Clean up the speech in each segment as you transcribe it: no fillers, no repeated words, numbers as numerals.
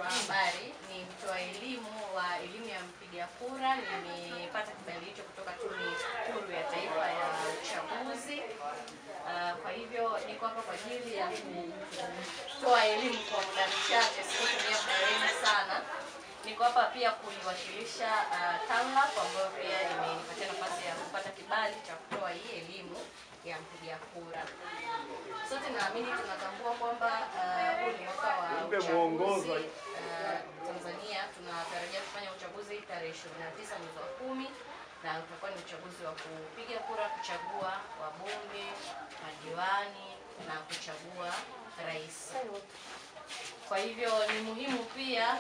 wa habari, ni mtoa elimu wa elimu ya mpiga kura. Nimepata kibali hicho kutoka Tume Huru ya Taifa ya Uchaguzi. Kwa hivyo niko hapa kwa ajili ya kutoa elimu kwa muda mchache, sikutumia muda mwingi sana. Niko hapa pia kuiwakilisha TANLAP ambayo pia imenipatia nafasi ya kupata kibali cha kutoa hii elimu ya mpiga kura. Sote naamini tunatambua kwamba huu ni mwaka wa uchaguzi. Tanzania tunatarajia kufanya uchaguzi tarehe 29 mwezi wa 10, na utakuwa ni uchaguzi wa kupiga kura kuchagua wabunge, madiwani na kuchagua rais. Kwa hivyo ni muhimu pia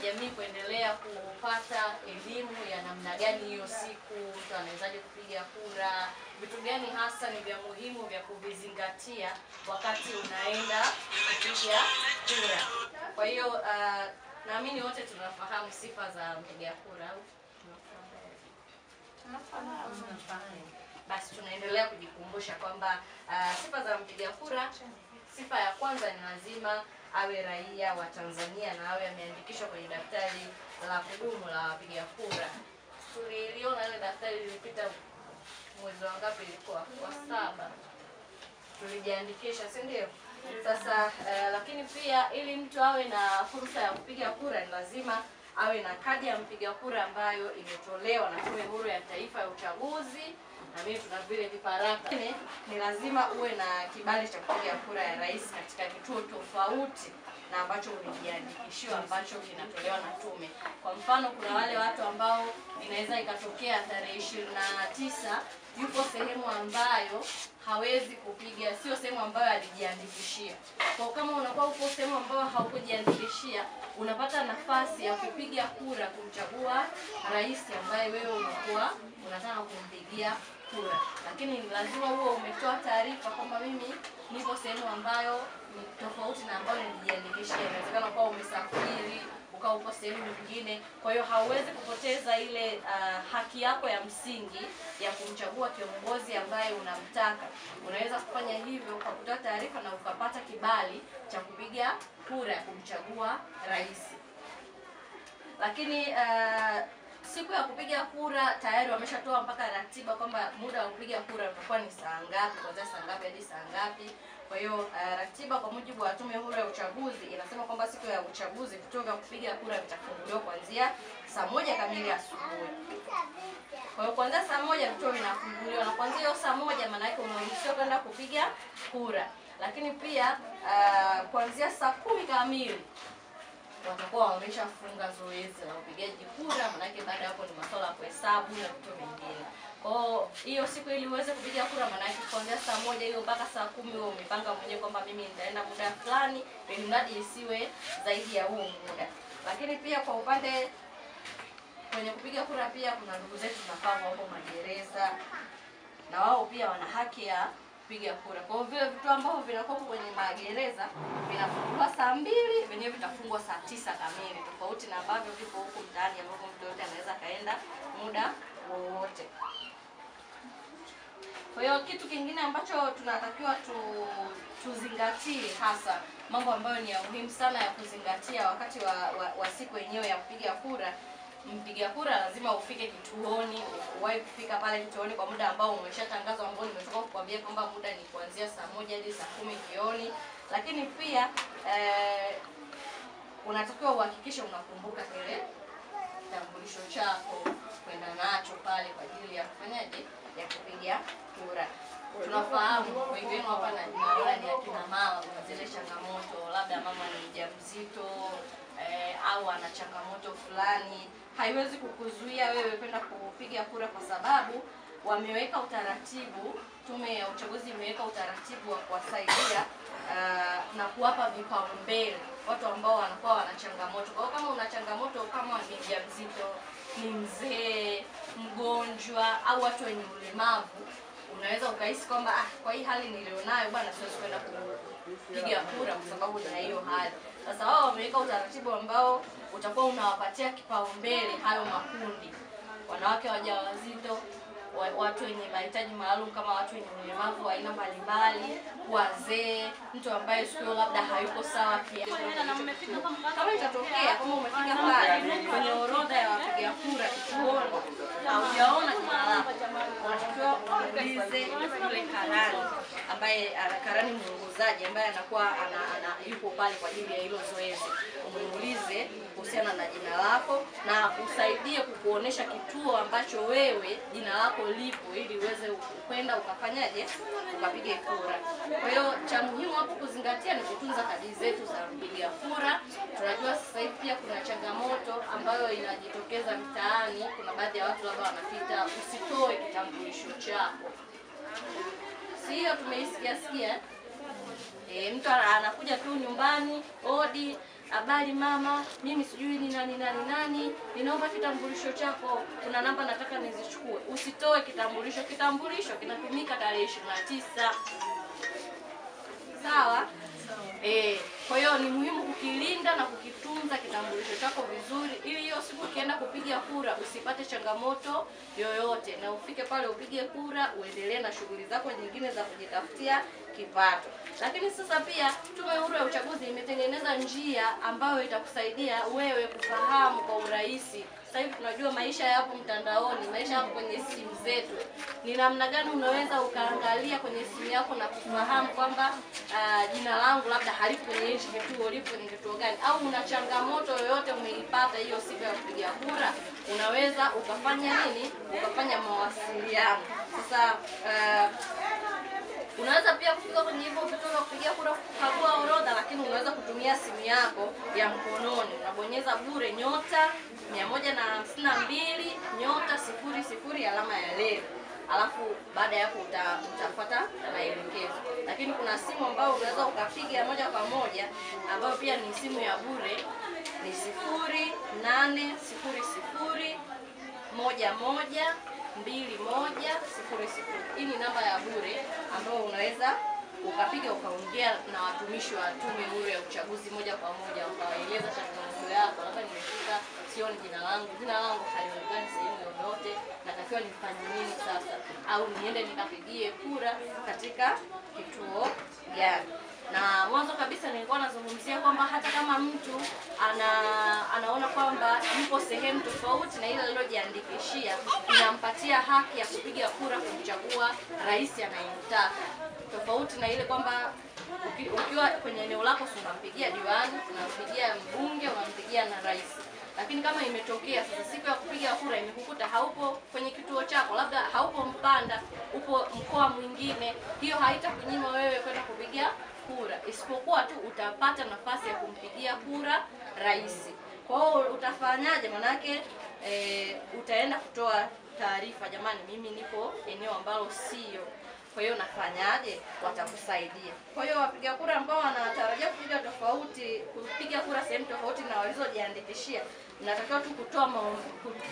jamii kuendelea kupata elimu ya namna gani hiyo siku mtu anawezaje kupiga kura, vitu gani hasa ni vya muhimu vya kuvizingatia wakati unaenda kupiga kura. Kwa hiyo naamini wote tunafahamu sifa za mpiga kura au tunafahamu. Basi tunaendelea kujikumbusha kwamba sifa za mpiga kura, sifa ya kwanza ni lazima awe raia wa Tanzania na awe ameandikishwa kwenye daftari la kudumu la wapiga kura. Tuliona ile daftari lilipita mwezi wa ngapi, ilikuwa wa 7. Tulijiandikisha, si ndio? Sasa lakini pia ili mtu awe na fursa ya kupiga kura ni lazima awe na kadi ya mpiga kura ambayo imetolewa na Tume Huru ya Taifa ya Uchaguzi, na mimi tuna vile viparaka. Ni lazima uwe na kibali cha kupiga kura ya rais katika kituo tofauti na ambacho umejiandikishiwa, ambacho kinatolewa na tume. Kwa mfano, kuna wale watu ambao inaweza ikatokea tarehe 29 yupo sehemu ambayo hawezi kupiga, sio sehemu ambayo alijiandikishia. Kwa kama unakuwa upo sehemu ambayo haukujiandikishia, unapata nafasi ya kupiga kura kumchagua rais ambaye wewe unakuwa unataka kumpigia kura. Lakini ni lazima huo umetoa taarifa kwamba mimi nipo sehemu ambayo ni tofauti na ambayo nilijiandikishia. Inawezekana kwa umesafiri ukao uko sehemu nyingine, kwa hiyo hauwezi kupoteza ile haki yako ya msingi ya kumchagua kiongozi ambaye unamtaka. Unaweza kufanya hivyo kwa kutoa taarifa na ukapata kibali cha kupiga kura ya kumchagua rais. Lakini siku ya kupiga kura tayari wameshatoa mpaka ratiba kwamba muda wa kupiga kura utakuwa ni saa ngapi, kuanzia saa ngapi hadi saa ngapi. Kwa hiyo ratiba kwa mujibu wa Tume Huru ya Uchaguzi inasema kwamba siku ya uchaguzi vituo vya kupiga kura vitafunguliwa kuanzia saa 1 kamili asubuhi. Kwa hiyo kuanzia saa 1 vituo vinafunguliwa, na kuanzia hiyo saa 1 maana yake unaruhusiwa kwenda kupiga kura. Lakini pia kuanzia saa 10 kamili watakuwa wameshafunga zoezi la upigaji kura, maana yake baada hapo ni masuala ya kuhesabu na vitu vingine. Kwa hiyo siku ili uweze kupiga kura, maana yake kuanzia saa 1 hiyo mpaka saa 10 wewe umepanga mwenyewe kwamba mimi nitaenda muda fulani, ili mradi isiwe zaidi ya huo muda. Lakini pia kwa upande kwenye kupiga kura pia kuna ndugu zetu tunafahamu hapo magereza, na wao pia wana haki ya kupiga kura. Kwa hiyo vile vitu ambavyo vinakuwa kwenye magereza vinafunguliwa saa 2, wenyewe vitafungwa saa 9 kamili, tofauti na ambavyo vipo huko mtaani ambapo mtu yote anaweza kaenda muda wowote. Kwa hiyo kitu kingine ambacho tunatakiwa tuzingatie, hasa mambo ambayo ni ya muhimu sana ya kuzingatia wakati wa siku yenyewe ya kupiga kura. Mpiga kura lazima ufike kituoni, uwahi kufika pale kituoni kwa muda ambao umeshatangazwa, ambao nimetoka kukwambia kwamba muda ni kuanzia saa 1 hadi saa 10 jioni. Lakini pia unatakiwa uhakikishe unakumbuka kile kitambulisho chako kwenda nacho pale kwa ajili ya kufanyaje, ya kupiga kura. Tunafahamu wengi wenu hapa na naona ni akina mama, kuna zile changamoto, labda mama ni mjamzito au ana changamoto fulani, haiwezi kukuzuia wewe kwenda kupiga kura, kwa sababu wameweka utaratibu, Tume ya Uchaguzi imeweka utaratibu wa kuwasaidia na kuwapa vipaumbele watu ambao wanakuwa wana changamoto. Kwa hiyo kama una changamoto kama ni mjamzito, ni mzee, mgonjwa au watu wenye ulemavu, unaweza ukahisi kwamba kwa hii hali nilionayo bwana siwezi kwenda kupiga kura kwa sababu na hiyo hali. Sasa wao wameweka utaratibu ambao utakuwa unawapatia kipaumbele hayo makundi: wanawake wajawazito, watu wenye mahitaji maalum kama watu wenye ulemavu wa aina mbalimbali, wazee, mtu ambaye siku labda hayuko sawa kiafya. Kama itatokea kama umefika pale kwenye orodha ya wapiga kura kituoni haujaona jina lako, unatakiwa uulize yule karani ambaye karani mwongozaji ambaye anakuwa yupo pale kwa ajili ya hilo zoezi. Umuulize kuhusiana na jina lako na usaidie kukuonesha kituo ambacho wewe jina lako lipo ili uweze kwenda ukafanyaje, ukapige kura. Kwa hiyo cha muhimu hapo kuzingatia ni kutunza kadi zetu za mpiga kura. Tunajua sasa hivi pia kuna changamoto ambayo inajitokeza mtaani. Kuna baadhi ya watu labda wanapita, usitoe kitambulisho chako. Sio, tumeisikia mtu anakuja tu nyumbani, odi, habari mama, mimi sijui ni nani, ninaomba kitambulisho chako, kuna namba nataka nizichukue. Usitoe kitambulisho. Kitambulisho kinatumika tarehe 29. Sawa? Kwa hiyo ni muhimu kukilinda na kukitunza kitambulisho chako vizuri ili hiyo siku ukienda kupiga kura usipate changamoto yoyote na ufike pale upige kura uendelee na shughuli zako nyingine za kujitafutia kipato. Lakini sasa pia Tume Huru ya Uchaguzi imetengeneza njia ambayo itakusaidia wewe kufahamu kwa urahisi. Sasa hivi tunajua maisha yapo mtandaoni, maisha yapo kwenye simu zetu. Ni namna gani unaweza ukaangalia kwenye simu yako na kufahamu kwamba jina langu labda halipo kwenye hichi kituo, lipo kwenye kituo gani, au una changamoto yoyote umeipata hiyo siku ya kupiga kura, unaweza ukafanya nini? Ukafanya mawasiliano. Sasa unaweza pia kufika kwenye hivyo vituo vya kupigia kura kukagua orodha, lakini unaweza kutumia simu yako ya mkononi. Unabonyeza bure *152 *00 alama ya leo. Alafu baada ya hapo utafuata maelekezo. Lakini kuna simu ambayo unaweza ukapiga moja kwa moja ambayo pia ni simu ya bure, ni 0800112100. Hii ni namba ya bure ambayo unaweza ukapiga ukaongea na watumishi wa Tume Huru ya Uchaguzi moja kwa moja, ukawaeleza changamoto yako, labda nimefika sioni jina langu halionekani sehemu yoyote, natakiwa nifanye nini sasa, au niende nikapigie kura katika kituo gani. Na mwanzo kabisa nilikuwa nazungumzia kwamba hata kama mtu anaona kwamba yupo sehemu tofauti na ile aliyojiandikishia, inampatia haki ya kupiga kura kumchagua rais anayemtaka. Tofauti na ile kwamba ukiwa kwenye eneo lako unampigia diwani, unampigia mbunge, unampigia na rais. Lakini kama imetokea sasa siku ya kupiga kura imekukuta haupo kwenye kituo chako, labda haupo Mpanda, upo mkoa mwingine, hiyo haitakunyima wewe kwenda kupiga kura, isipokuwa tu utapata nafasi ya kumpigia kura rais. Kwa hiyo utafanyaje? Manake utaenda kutoa taarifa, jamani, mimi nipo eneo ambalo sio, kwa hiyo nafanyaje? Watakusaidia. Kwa hiyo wapiga kura ambao wanatarajia kupiga kura sehemu tofauti na walizojiandikishia, mnatakiwa tu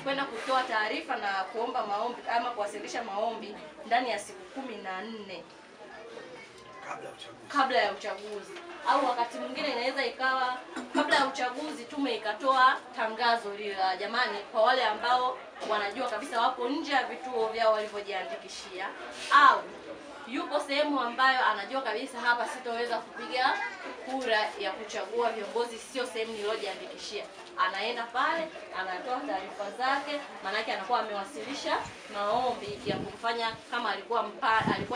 kwenda kutoa taarifa na kuomba maombi ama kuwasilisha maombi ndani ya siku 14 kabla ya uchaguzi. Au wakati mwingine inaweza ikawa kabla ya uchaguzi tume ikatoa tangazo lile, jamani, kwa wale ambao wanajua kabisa wapo nje ya vituo vyao walivyojiandikishia, au yupo sehemu ambayo anajua kabisa hapa sitoweza kupiga kura ya kuchagua viongozi, sio sehemu niliyojiandikishia, anaenda pale anatoa taarifa zake, manake anakuwa amewasilisha maombi ya kumfanya kama alikuwa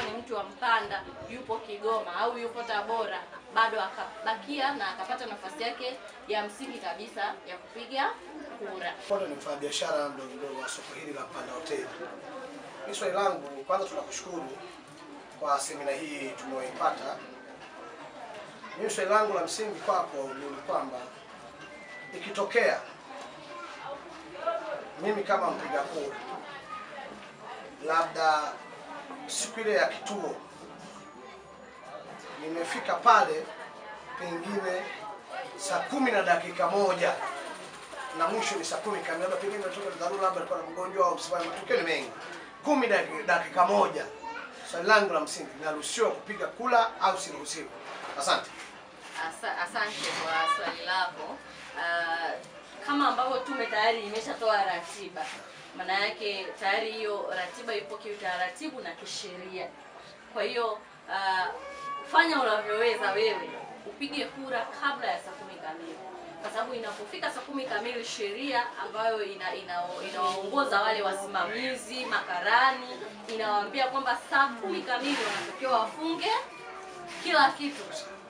ni mtu wa Mpanda, yupo Kigoma au yupo Tabora, bado akabakia na akapata nafasi yake ya msingi kabisa ya kupiga kura. Kwanza ni mfanya biashara ndogo wa soko hili la Mpanda Hotel. Mimi swali langu, kwanza tunakushukuru kwa semina hii tumeipata. Mimi swali langu la msingi kwako ni kwamba ikitokea mimi kama mpiga kura, labda siku ile ya kituo nimefika pale pengine saa 10 na dakika 1 na mwisho ni saa 10 kamili, labda pengine natoka dharura, labda alikuwa na mgonjwa au msiba, matukio ni mengi, 10 dakika 1, swali langu la msingi, naruhusiwa kupiga kura au siruhusiwi? Asante. Asante kwa swali lako. kama ambavyo tume tayari imeshatoa ratiba. Maana yake tayari hiyo ratiba ipo kiutaratibu na kisheria. Kwa hiyo fanya unavyoweza wewe upige kura kabla ya saa 10 kamili. Kwa sababu inapofika saa 10 kamili sheria ambayo inawaongoza wale wasimamizi, makarani, inawaambia kwamba saa 10 kamili wanatakiwa wafunge kila kitu.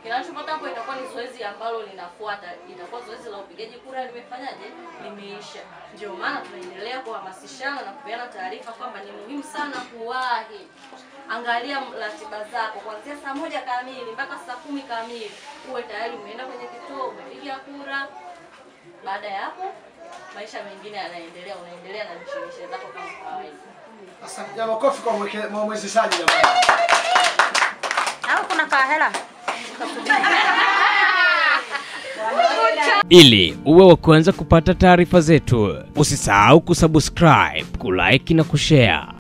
Kinachofuata hapo itakuwa ni zoezi ambalo linafuata, itakuwa zoezi la upigaji kura limefanyaje? Limeisha. Ndio maana tunaendelea kuhamasishana na kupeana taarifa kwamba ni muhimu sana kuwahi. Angalia ratiba zako kuanzia saa 1 kamili mpaka saa 10 kamili. Uwe tayari umeenda kwenye kituo, umepiga kura. Baada ya hapo maisha mengine yanaendelea, unaendelea na mishemishe zako kama kawaida. Asante. Jambo kofi kwa mwezeshaji jamani. Au kuna kahela? Ili uwe wa kwanza kupata taarifa zetu, usisahau kusubscribe, kulike na kushare.